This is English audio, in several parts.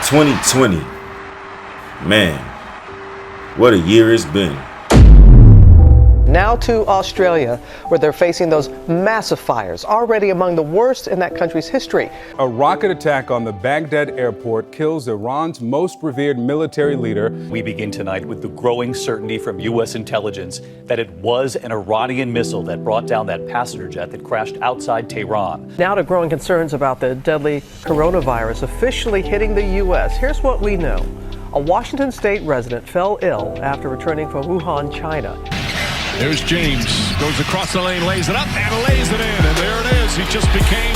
2020. Man, what a year it's been. Now to Australia, where they're facing those massive fires, already among the worst in that country's history. A rocket attack on the Baghdad airport kills Iran's most revered military leader. We begin tonight with the growing certainty from U.S. intelligence that it was an Iranian missile that brought down that passenger jet that crashed outside Tehran. Now to growing concerns about the deadly coronavirus officially hitting the U.S. Here's what we know. A Washington state resident fell ill after returning from Wuhan, China. There's James, goes across the lane, lays it up, and lays it in. And there it is. He just became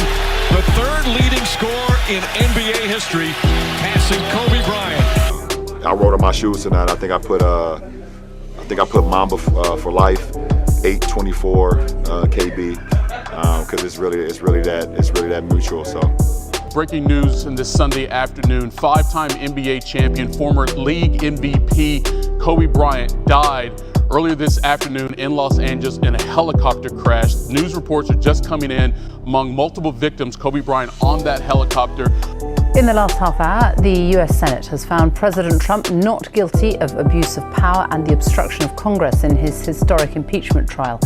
the third leading scorer in NBA history, passing Kobe Bryant. I wrote on my shoes tonight. I think I put Mamba for life, 824 KB, because it's really that mutual. So. Breaking news in this Sunday afternoon: five-time NBA champion, former league MVP Kobe Bryant died earlier this afternoon in Los Angeles in a helicopter crash. News reports are just coming in. Among multiple victims, Kobe Bryant on that helicopter. In the last half hour, the US Senate has found President Trump not guilty of abuse of power and the obstruction of Congress in his historic impeachment trial.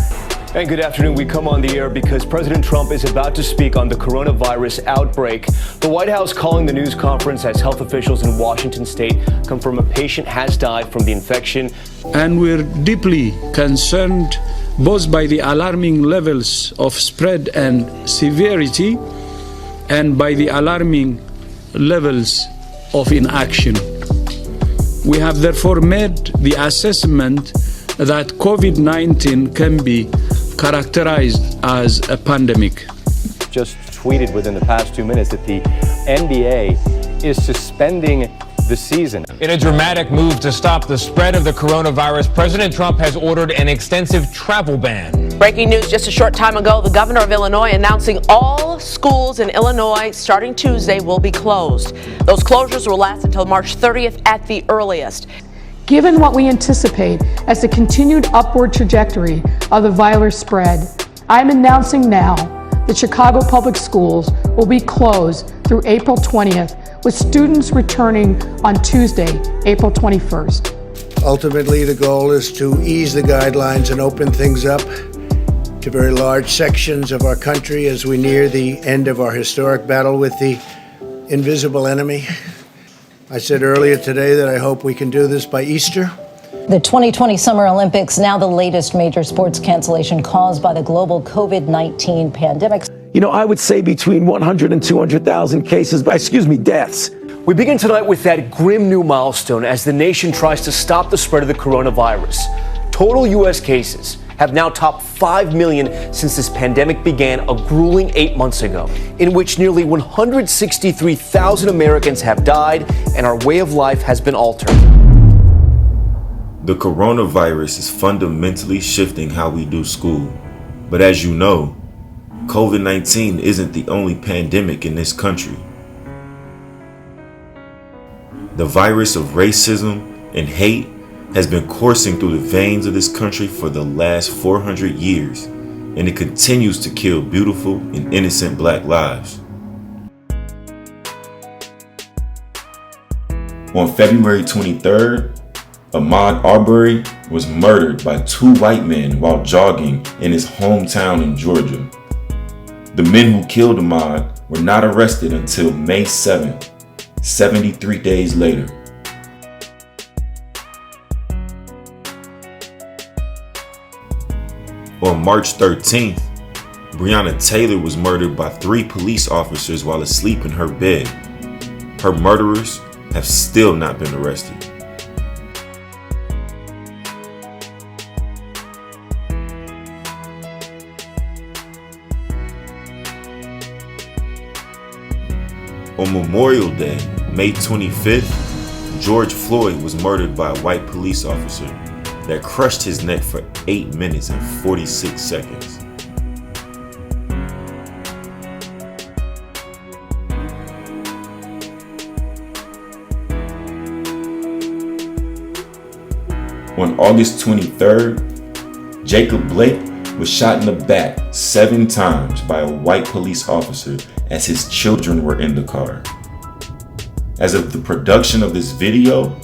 And good afternoon. We come on the air because President Trump is about to speak on the coronavirus outbreak. The White House calling the news conference as health officials in Washington state confirm a patient has died from the infection. And we're deeply concerned both by the alarming levels of spread and severity and by the alarming levels of inaction. We have therefore made the assessment that COVID-19 can be characterized as a pandemic. Just tweeted within the past 2 minutes that the NBA is suspending the season. In a dramatic move to stop the spread of the coronavirus, President Trump has ordered an extensive travel ban. Breaking news just a short time ago, the governor of Illinois announcing all schools in Illinois starting Tuesday will be closed. Those closures will last until March 30th at the earliest. Given what we anticipate as the continued upward trajectory of the virus spread, I'm announcing now that Chicago Public Schools will be closed through April 20th, with students returning on Tuesday, April 21st. Ultimately, the goal is to ease the guidelines and open things up to very large sections of our country as we near the end of our historic battle with the invisible enemy. I said earlier today that I hope we can do this by Easter. The 2020 Summer Olympics, now the latest major sports cancellation caused by the global COVID-19 pandemic. You know, I would say between 100 and 200,000 deaths. We begin tonight with that grim new milestone as the nation tries to stop the spread of the coronavirus. Total U.S. cases have now topped 5 million since this pandemic began a grueling 8 months ago, in which nearly 163,000 Americans have died and our way of life has been altered. The coronavirus is fundamentally shifting how we do school. But as you know, COVID-19 isn't the only pandemic in this country. The virus of racism and hate has been coursing through the veins of this country for the last 400 years, and it continues to kill beautiful and innocent black lives. On February 23rd, Ahmaud Arbery was murdered by 2 white men while jogging in his hometown in Georgia. The men who killed Ahmaud were not arrested until May 7th, 73 days later. On March 13th, Breonna Taylor was murdered by 3 police officers while asleep in her bed. Her murderers have still not been arrested. On Memorial Day, May 25th, George Floyd was murdered by a white police officer that crushed his neck for 8 minutes and 46 seconds. On August 23rd, Jacob Blake was shot in the back 7 times by a white police officer as his children were in the car. As of the production of this video,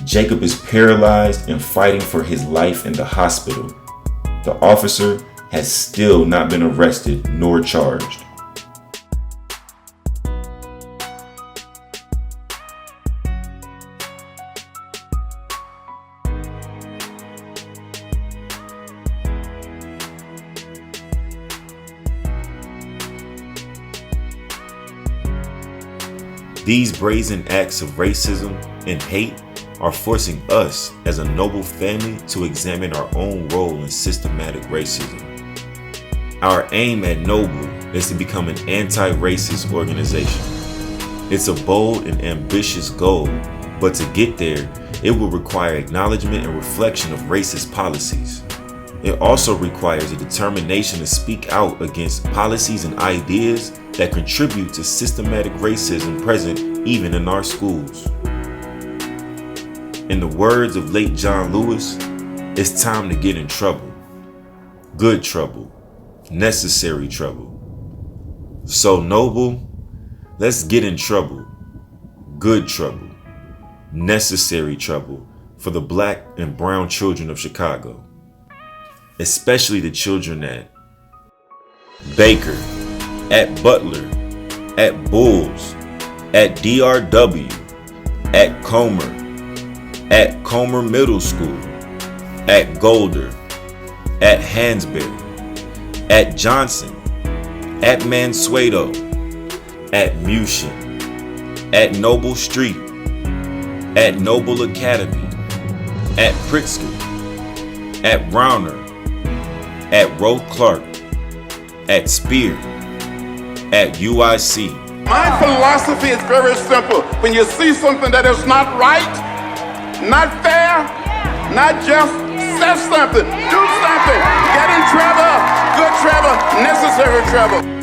Jacob is paralyzed and fighting for his life in the hospital. The officer has still not been arrested nor charged. These brazen acts of racism and hate are forcing us as a noble family to examine our own role in systematic racism. Our aim at Noble is to become an anti-racist organization. It's a bold and ambitious goal, but to get there, it will require acknowledgement and reflection of racist policies. It also requires a determination to speak out against policies and ideas that contribute to systematic racism present even in our schools. In the words of late John Lewis, it's time to get in trouble. Good trouble. Necessary trouble. So Noble, let's get in trouble. Good trouble. Necessary trouble for the Black and brown children of Chicago. Especially the children at Baker, at Butler, at Bulls, at DRW, at Comer Middle School, at Golder, at Hansberry, at Johnson, at Mansueto, at Mushin, at Noble Street, at Noble Academy, at Pritzker, at Browner, at Roe Clark, at Spear, at UIC. My philosophy is very simple. When you see something that is not right, not fair, not just, say something, do something, get in trouble, good trouble, necessary trouble.